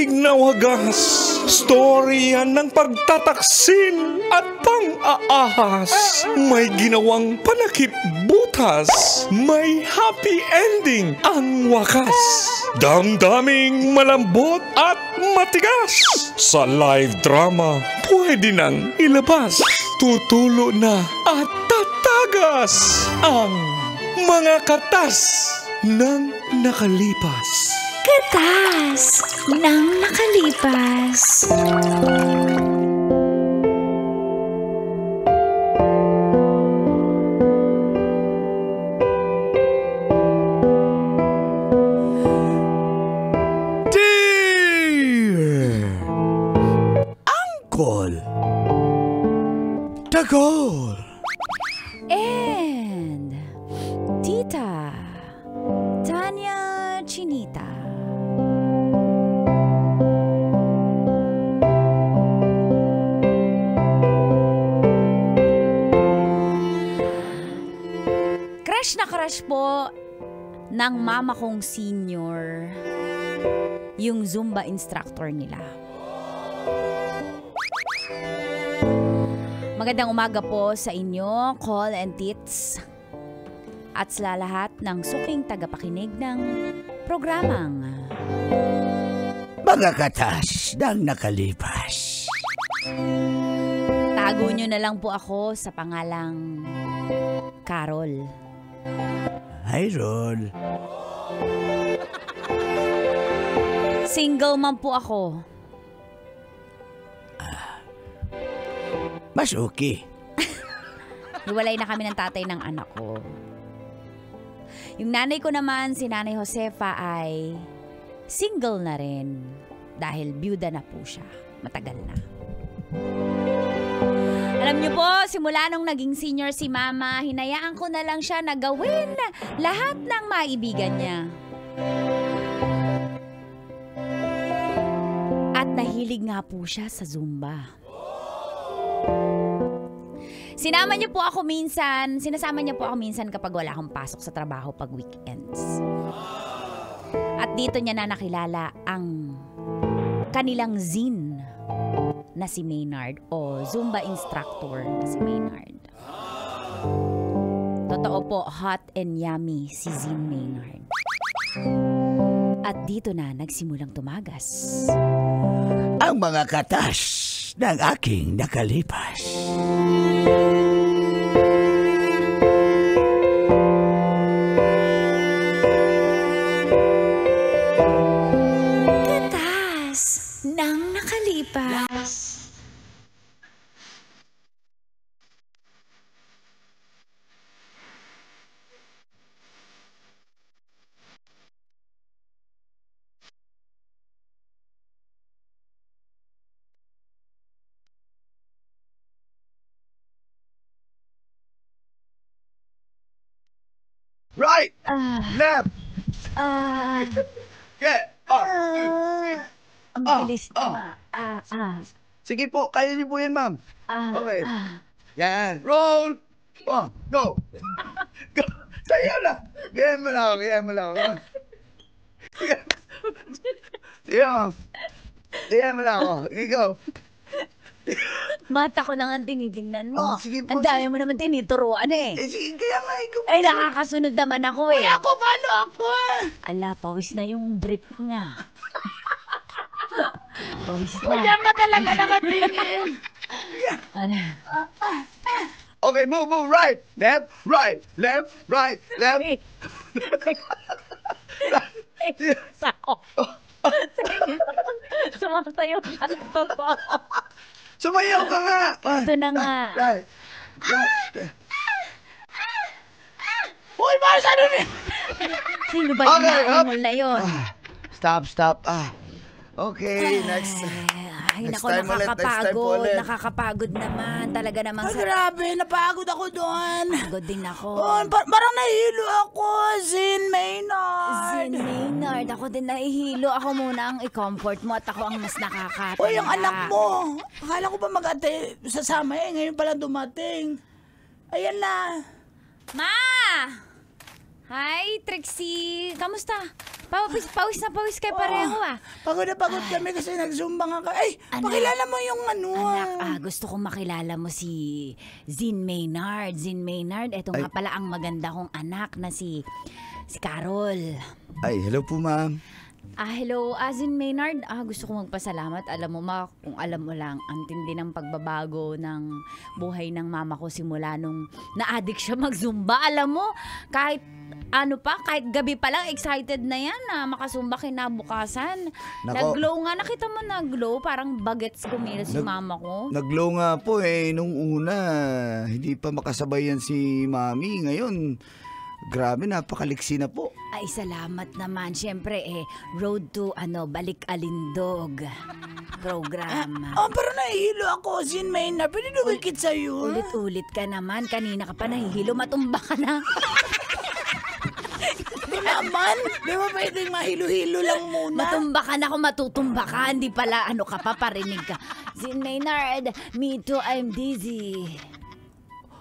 tinig na wagas, storya ng pagtataksil at pang-aahas. May ginawang panakip butas, may happy ending ang wakas. Damdaming malambot at matigas. Sa live drama, pwede nang ilabas. Tutulo na at tatagas ang mga katas ng nakalipas. Katas ng nakalipas. Dear Uncle Tagol And Tita Tanya Chinita. Crush na crush po ng mama kong senior yung Zumba instructor nila. Magandang umaga po sa inyo, Call and Tits, at sa lahat ng suking tagapakinig ng programang Mga katas ng nakalipas. tago nyo na lang po ako sa pangalang Carol. Hi, Ron. Single man po ako. Mas okay. Hiwalay na kami ng tatay ng anak ko. Yung nanay ko naman, si Nanay Josefa, ay single na rin dahil byuda na po siya. Matagal na. Alam niyo po, simula nung naging senior si Mama, hinayaan ko na lang siya na gawin lahat ng maibigan niya. At nahilig nga po siya sa Zumba. Sinasama niya po ako minsan kapag wala akong pasok sa trabaho pag weekends. At dito niya na nakilala ang kanilang zin na si Maynard o Zumba instructor na si Maynard. Totoo po, hot and yummy si Zin Maynard. At dito na nagsimulang tumagas Ang mga katas ng aking nakalipas. Katas ng nakalipas. Right! Left! Get up! Ang bilis na. Sige po, kaya niyo po yan, ma'am. Okay. Yan. Roll! Go! Go! Sa'yo na! Ganyan mo lang ako. Ganyan mo lang ako. Okay, go. Mata ko lang ang tinitingnan mo. Sige po. Ang dami mo naman tinituruan eh. Sige, kaya nga ikaw. Ay, nakakasunod naman ako eh. Wala ko, paano ako? Ala, pawis na yung brief niya. Pawis na. Kaya ka talaga nakatingin. Ano? Okay, move, right, left, right, left, right, left. Sako. Sumasayo ka na to. Sumayaw ka nga. Ito na nga. Right. Uy, Mars, ano rin? Sino ba yung naungol na yun? Stop. Okay, next. Ay, Next nako, time ulit, next time po ulit. Nakakapagod naman. Talaga namang Grabe, napagod ako doon. Pagod din ako. Parang nahihilo ako, Zin Maynard. Zin Maynard, ako din nahihilo. Ako muna ang i-comfort mo at ako ang mas nakakatanda. Uy, yung anak mo. Akala ko ba mag-ate sasama eh. Ngayon pala dumating. Ayan na. Ma! Hi, Trixie. Kamusta? Pawis na pawis kayo pareho ah. Pagod na pagod kami kasi nag-zumba nga. Ay, Anak. pakilala mo yung ano. Anak, gusto kong makilala mo si Zin Maynard. Zin Maynard, eto nga pala ang maganda kong anak na si Carol. Ay, hello po, ma'am. Hello, Zin Maynard. Gusto kong magpasalamat. Alam mo kung alam mo lang, ang tindi ng pagbabago ng buhay ng mama ko simula nung na-addict siya mag-zumba. Alam mo, kahit gabi pa lang, excited na yan na makasumba kinabukasan. Nako. Nag-glow nga, nakita mo nag-glow, parang bagets kumilos si mama ko. Nag-glow nga po nung una. Hindi pa makasabay yan si mami. Ngayon, grabe, napakaliksi na po. Ay, salamat naman. Siyempre, Road to Balik Alindog program. Pero nahihilo ako, Zin Maynard. Pwede dumikit sa'yo. Ulit-ulit ka naman. Kanina ka pa nahihilo. Matumba ka na. Ito naman. Di ba pwedeng mahilo-hilo lang muna? Matumba ka na kung matutumba ka. Hindi pala ka pa, parinig ka. Zin Maynard, me too, I'm dizzy.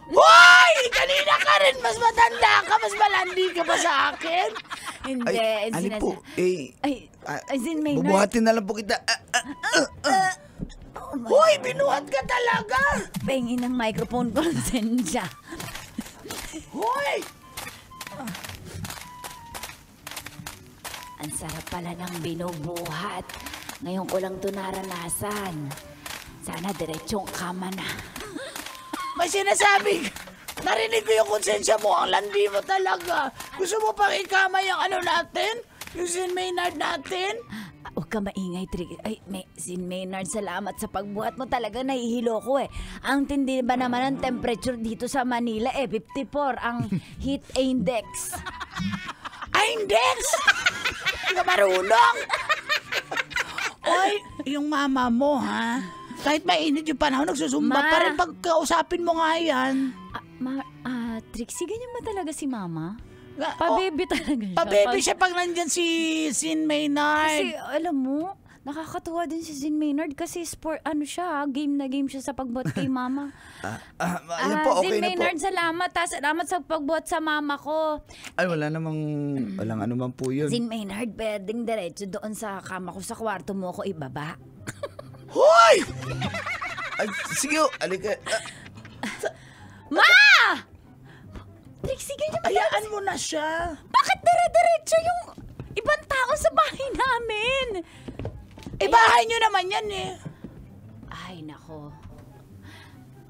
Hoy! Kanina ka rin. Mas matanda ka. Mas malandi ka pa sa akin. Hindi. Ano po? Zin Maynard. Bubuhatin na lang po kita. Hoy! Binuhat ka talaga. Pengin ng microphone ko. Sensya. Hoy! Ang sarap pala ng binubuhat. Ngayon ko lang ito naranasan. Sana diretsong kama na. May sinasabi. Narinig ko yung konsensya mo. Ang landi mo talaga. Gusto mo pang ikama yung natin? Yung Zin Maynard natin? Huwag ka maingay, Trick. Zin Maynard, salamat sa pagbuhat mo. Talaga nahihilo ko Ang tindi ba naman ang temperature dito sa Manila 54 ang heat index. Index! Hindi ka marunong! Oy, yung mama mo, ha? Kahit mainit yung panahon, nagsusumba Ma. pa rin pagkausapin mo nga yan. Trixie, ganyan ba talaga si Mama? Ga- Pabebe talaga siya. Pabebe siya pag nandyan si Zin Maynard. Kasi alam mo, nakakatuwa din si Zin Maynard kasi game na game siya sa pagbuhat kay Mama. Ayan po, okay Zin na po. Maynard, salamat. Salamat sa pagbuhat sa Mama ko. Ay, walang ano man po yun. Zin Maynard, pwedeng diretso doon sa kama ko sa kwarto mo ko ibaba. Hoy! Ay, sige, alika. Ma! Trixie, ganyan ba? Hayaan mo na siya. Bakit dire-diretso yung ibang tao sa bahay namin? Bahay nyo naman yan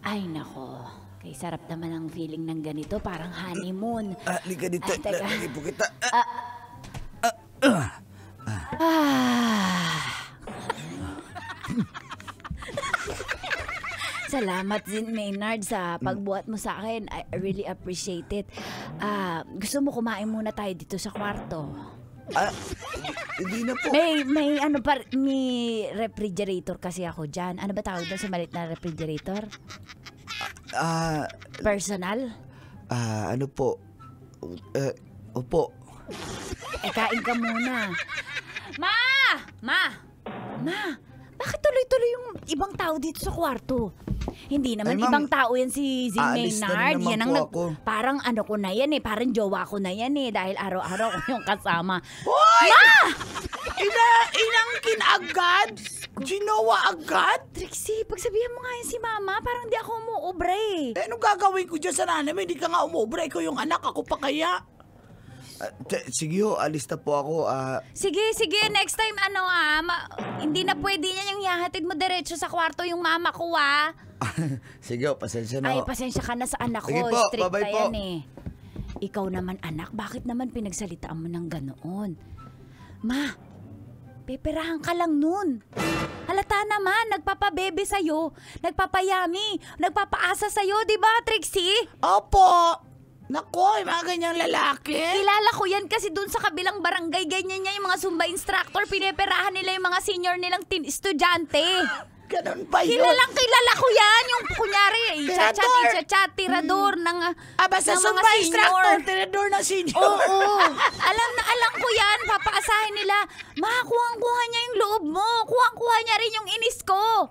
Ay, nako. Kay sarap naman ang feeling ng ganito, parang honeymoon. Alika dito. Ay, teka. Lagi po kita. Salamat din, Maynard, sa pagbuhat mo sa akin. I really appreciate it. Gusto mo kumain muna tayo dito sa kwarto? Hindi na po. May refrigerator kasi ako dyan. Ano ba tawag doon sa maliit na refrigerator? Personal? Ano po? Opo. Kain ka muna. Ma! Bakit tuloy-tuloy yung ibang tao dito sa kwarto? Hindi naman Ay, Ma'am, ibang tao yan si Zin aalis na rin Maynard. naman Yan ang po ako. parang ko na yan parang jowa ko na yan dahil araw-araw ko yung kasama. Hoy! Inangkin agad? Ginawa agad? Trixie, pagsabihan mo nga yan si Mama, parang di ako umuobra Anong gagawin ko dyan sa nanay mo? Hindi ka nga umubra. Ikaw yung anak, ako pa kaya? Sige ho, alis na po ako. Sige, next time hindi na pwede niya yung yahatid mo diretso sa kwarto yung mama ko Sige ho, pasensya na Ay, ho. pasensya ka na sa anak ko. Sige po, Strict bye-bye na yan po. Ikaw naman anak, bakit naman pinagsalitaan mo ng ganoon? Ma, peperahan ka lang nun. Halata naman, nagpapabebe sa'yo, nagpapayami, nagpapaasa sa'yo, di ba, Trixie? Opo! Nako, yung mga ganyang lalaki. Kilala ko yan kasi dun sa kabilang barangay, ganyan niya yung mga Zumba instructor, pineperahan nila yung mga senior nilang estudyante. Ganun pa yun. Kilala ko yan, yung kunyari, Tirador. tirador ng Basta ng mga Zumba senior. instructor, tinador na senior. Oo. Alam ko yan. Papaasahin nila. Ma, kuhang-kuha niya yung loob mo. Kuhang-kuha niya rin yung inis ko.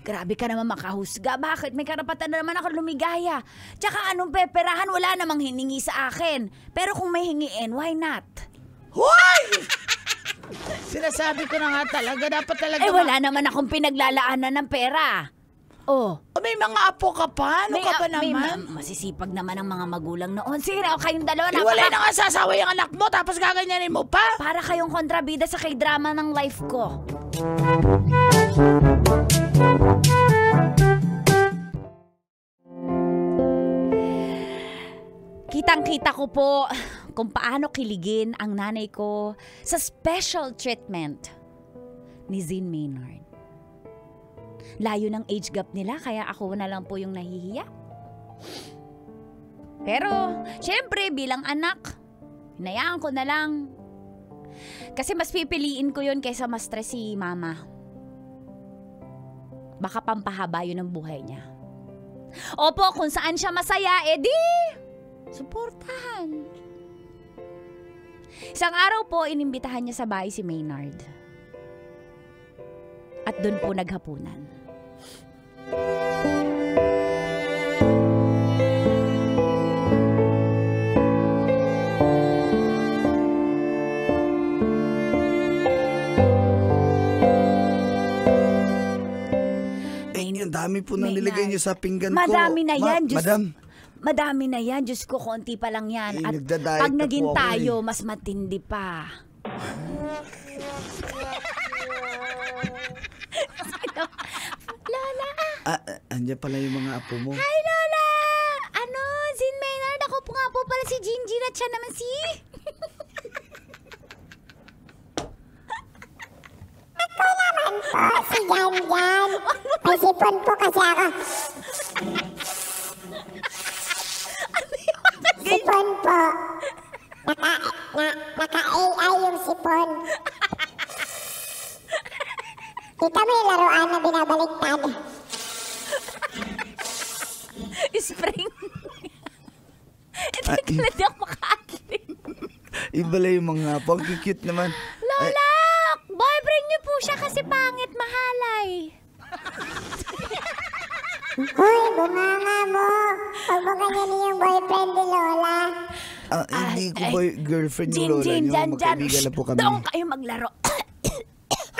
Grabe ka naman makahusga. Bakit? May karapatan na naman ako lumigaya. Tsaka anong peperahan? Wala namang hiningi sa akin. Pero kung may hingiin, why not? Hoy! Sinasabi ko na nga talaga, dapat talaga... wala naman akong pinaglalaanan ng pera. Oh. May mga apo ka pa? Ano ka ba naman? Masisipag naman ang mga magulang noon. Sige na, kayong dalawa Wala na nga sasawa yung anak mo, tapos gaganyanin mo pa? Para kayong kontrabida sa k-drama ng life ko. Kitang-kita ko po kung paano kiligin ang nanay ko sa special treatment ni Zin Maynard. Layo ng age gap nila, kaya ako na lang po yung nahihiya. Pero, syempre, bilang anak, hinayaan ko na lang. Kasi mas pipiliin ko yun kaysa mas stress si mama. Baka pampahaba yun ang buhay niya. Opo, kung saan siya masaya, edi, suportahan. Isang araw po, inimbitahan niya sa bahay si Maynard. At doon po naghapunan. Ang dami po nang nilagay niyo sa pinggan ko. Madami na yan, Diyos. Madam. Madami na yan, Diyos ko, konti pa lang yan. At nagda-diet pag na naging po ako tayo, mas matindi pa. Lola! Andiyan pala yung mga apo mo. Hi, Lola! Zin Maynard, ako po nga po pala si Gingy at siya naman si... Si Jan. May sipon po kasi ako. Sipon po. Naka-AI yung sipon. Kita mo yung laruan na binabaliktad. Spring. Hindi ka lang makakiling. Ibala yung mga apo. Ang cute naman. Lola! Boyfriend niyo po siya kasi pangit mahalay. Hoy, bumanga mo. Huwag mo ganyan yung boyfriend ni Lola. Hindi ko girlfriend yung lola niyo. Magkaibigan na po kami. Doon kayo maglaro.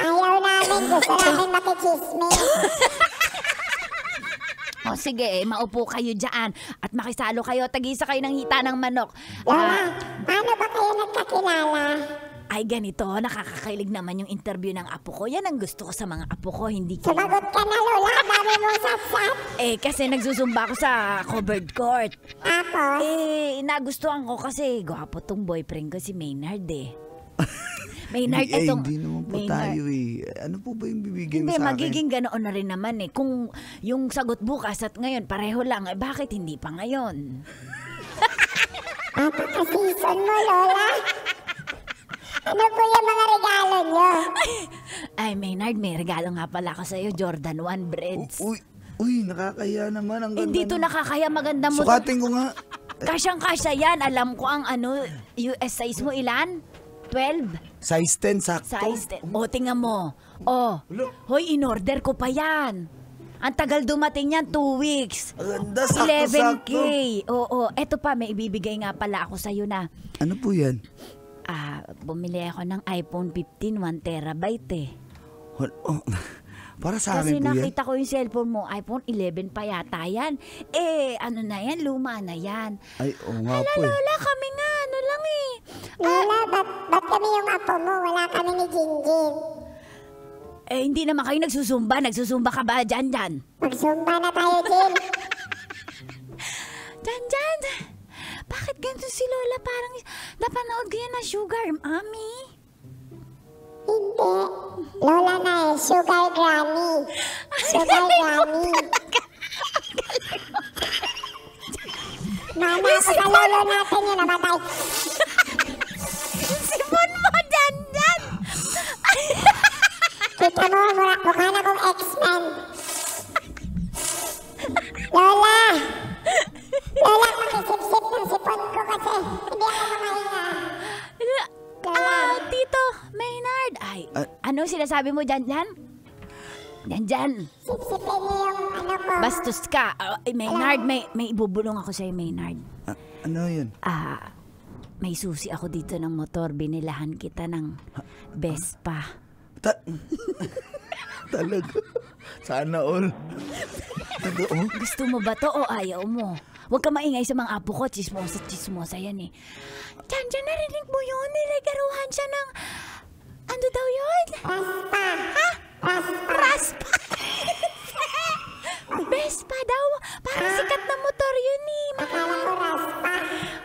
Ayaw namin. Gusto namin makichismis. O sige, maupo kayo dyan at makisalo kayo, tagisa kayo ng hita ng manok. Lola, paano ba kayo nagkakilala? Ay ganito, nakakakilig naman yung interview ng apo ko. Yan ang gusto ko sa mga apo ko, hindi kayo. Sumagot ka na, Lola. Dami mong satsat. Kasi nagsusumba ako sa covered court. Tapos? Nagustuhan ko kasi gwapo tong boyfriend ko si Maynard Maynard, itong... Hindi naman po tayo Ano po ba yung bibigay mo Hindi, sa akin? magiging ganoon na rin naman Kung yung sagot bukas at ngayon pareho lang, bakit hindi pa ngayon? Napaka-season mo, Lola. Ano po yung mga regalo nyo? Ay, Maynard, may regalo nga pala ako sa'yo, Jordan 1 Breads. Uy, nakakaya naman. Ang ganda. Hindi to nakakaya, maganda mo. Sukatin ko nga. Kasyang-kasya yan. Alam ko ang US size mo ilan? 12? Size 10, sakto. Size 10. O, tingnan mo. Hoy, in-order ko pa yan. Ang tagal dumating yan, 2 weeks. Ang ganda, 11K. sakto-sakto. Oo, eto pa, may ibibigay nga pala ako sa'yo na. Ano po yan? Bumili ako ng iPhone 15, 1 terabyte Para sa Kasi akin po yan. nakita ko yung cellphone mo, iPhone 11 pa yata yan. Ano na yan, luma na yan. Ay, nga po Lola, kami nga, lang Lola, ba't kami yung apo mo? Wala kami ni Jinjin. Hindi naman kayo nagsusumba. Nagsusumba ka ba, Jan? Magsumba na tayo, Jin. Jan, bakit ganito si Lola? Parang napanood ko yan na Sugar Mommy. Hindi. Lola na Sugar Granny. Sugar Granny. Mama, ako sa lolo natin yun namatay. Sipon mo, Jan! Kita mo, mukha na kong X-Men. Lola! Lola, makisip-sip ng sipon ko kasi hindi ako makahinga. Tito Maynard. Ano sinasabi mo, Jan? Jan. Sip-sipin niyo yung ano ko. Bastos ka. Maynard, may ibubulong ako sa'yo, Maynard. Ano yun? May susi ako dito ng motor. Binilahan kita ng Vespa. Talaga. Sana all. Gusto mo ba to o ayaw mo? Huwag ka maingay sa mga apo ko. Chismosa yan eh. Diyan, narinig mo yun. Nilagaruhan siya ng... Ano daw yun? Raspa. Vespa daw. Parang sikat na motor yun eh.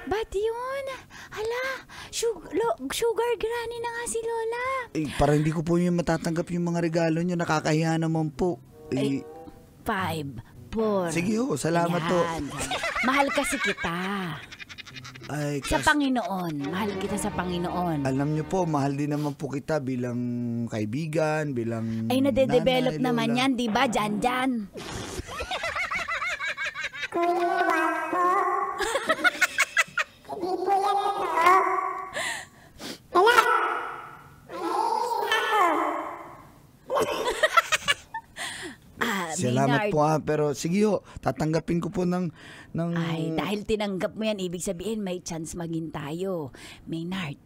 Ba't yun? Hala, sugar granny na nga si Lola. Parang hindi ko po yung matatanggap yung mga regalo nyo. Nakakahiya naman po. 5, 4. Sige ho, salamat po. Mahal kasi kita. Sa Panginoon. Mahal kita sa Panginoon. Alam nyo po, mahal din naman po kita bilang kaibigan, bilang nade-develop nanay, naman lola. yan, di ba? Dyan. Salamat po pero sige ho, tatanggapin ko po ng... Ay, dahil tinanggap mo yan, ibig sabihin may chance maging tayo. Maynard.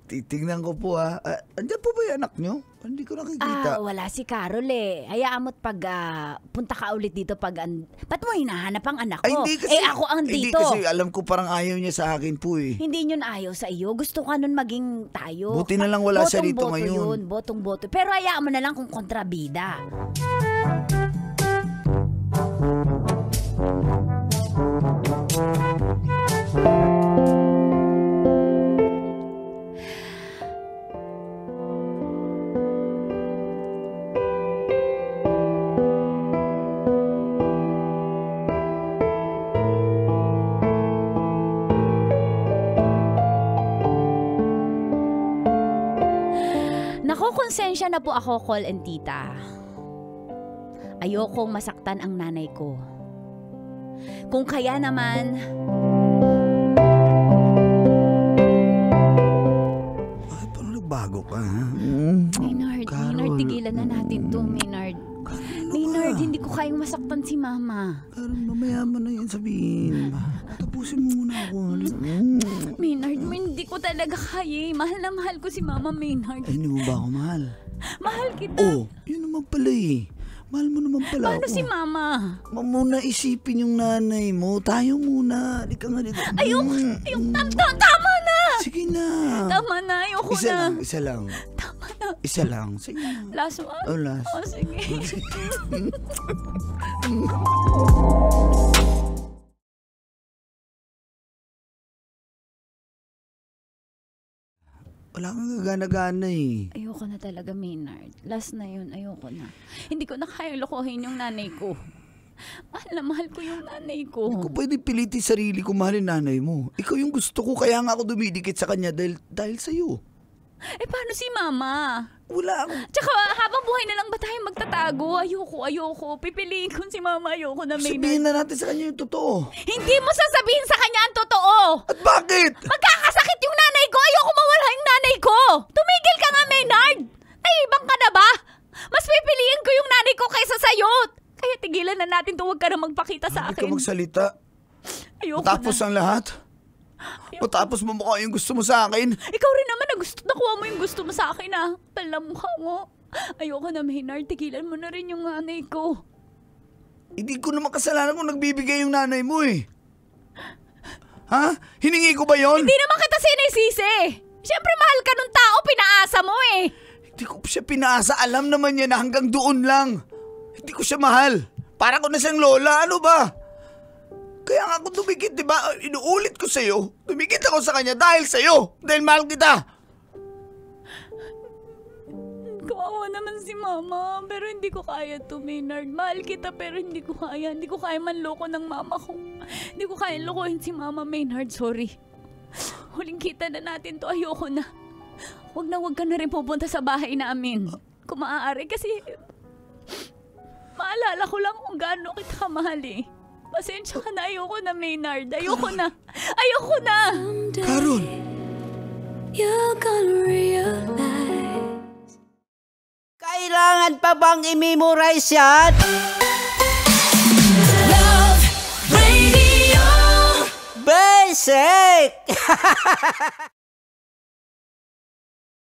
Titignan ko po andyan po ba yung anak nyo? Hindi ko nakikita. Wala si Carol eh. Hayaan mo't pag punta ka ulit dito pag... Ba't mo hinahanap ang anak ko? Hindi kasi, ako ang dito. Hindi kasi alam ko parang ayaw niya sa akin po eh. Hindi yun ayaw sa iyo. Gusto ka nun maging tayo. Buti na lang wala siya dito ngayon. Botong-boto. Pero hayaan mo na lang kung kontrabida. Konsensya na po ako, Col and Tita. Ayokong masaktan ang nanay ko. Kung kaya naman... Ay, parang nagbago ka, ha? Maynard, tigilan na natin to, Maynard. Maynard, hindi ko kayang masaktan si Mama. Karol, mamaya mo na yan sabihin. Tapusin mo muna ako. Maynard, hindi ko talaga kaya. Mahal na mahal ko si Mama, Maynard. Ay, hindi mo ba ako mahal? Mahal kita. Yun naman pala eh. Mahal mo naman pala Paano ako. si Mama? Muna isipin yung nanay mo. Tayo muna. Di ka nga dito. Ayoko. Tama na. Sige na. Tama na, ayoko na. Isa lang. Tama na. Isa lang. Sige na. Last one? Last. Sige. Wala kang gagana-gana eh. Ayoko na talaga, Maynard. Last na yun, ayoko na. Hindi ko na kaya lokohin yung nanay ko. Mahal na mahal ko yung nanay ko. Hindi ko pwede pilitin sarili ko mahalin nanay mo. Ikaw yung gusto ko, kaya nga ako dumidikit sa kanya dahil sa'yo. Paano si Mama? Wala ako. Tsaka habang buhay na lang ba tayo magtatago? Ayoko. Pipiliin ko si Mama. Ayoko na, Maynard. Sabihin na natin sa kanya yung totoo. Hindi mo sasabihin sa kanya ang totoo! At bakit? Magkakasakit yung nanay ko! Ayoko mawala yung nanay ko! Tumigil ka nga, Maynard! Naibang ka na ba? Mas pipiliin ko yung nanay ko kaysa sa'yo! Kaya tigilan na natin to, huwag ka na magpakita sa Hindi akin. ka magsalita. Ayoko Tapos na. ang lahat. Matapos mo mukha yung gusto mo sa akin. Ikaw rin naman nakuha mo yung gusto mo sa akin Pala mukha mo. Ayoko na, Maynard. Tigilan mo na rin yung nanay ko. Hindi ko naman kasalanan kung nagbibigay yung nanay mo eh. Ha? Hiningi ko ba yon? Hindi naman kita sinisisi. Siyempre mahal ka nung tao, pinaasa mo eh. Hindi ko siya pinaasa. Alam naman niya na hanggang doon lang. Hindi ko siya mahal. Para ko na siyang lola. Ano ba? Kaya nga ako tumigit, di ba? Inuulit ko sa'yo. Tumigit ako sa kanya dahil sa'yo. Dahil mahal kita. Kawawa naman si Mama. Pero hindi ko kaya to, Maynard. Mahal kita pero hindi ko kaya. Hindi ko kaya manloko ng Mama ko. Hindi ko kaya lokohin si Mama, Maynard. Sorry. Huling kita na natin to. Ayoko na. Huwag ka na rin pupunta sa bahay namin. Kung maaari kasi... Maalala ko lang kung gaano kita kamahal eh. Pasensya ka na. Ayoko na, Maynard. Ayoko na. Ayoko na! Carol! You're gonna realize. Kailangan pa bang i-memorize yan? Love Radio. Best sake!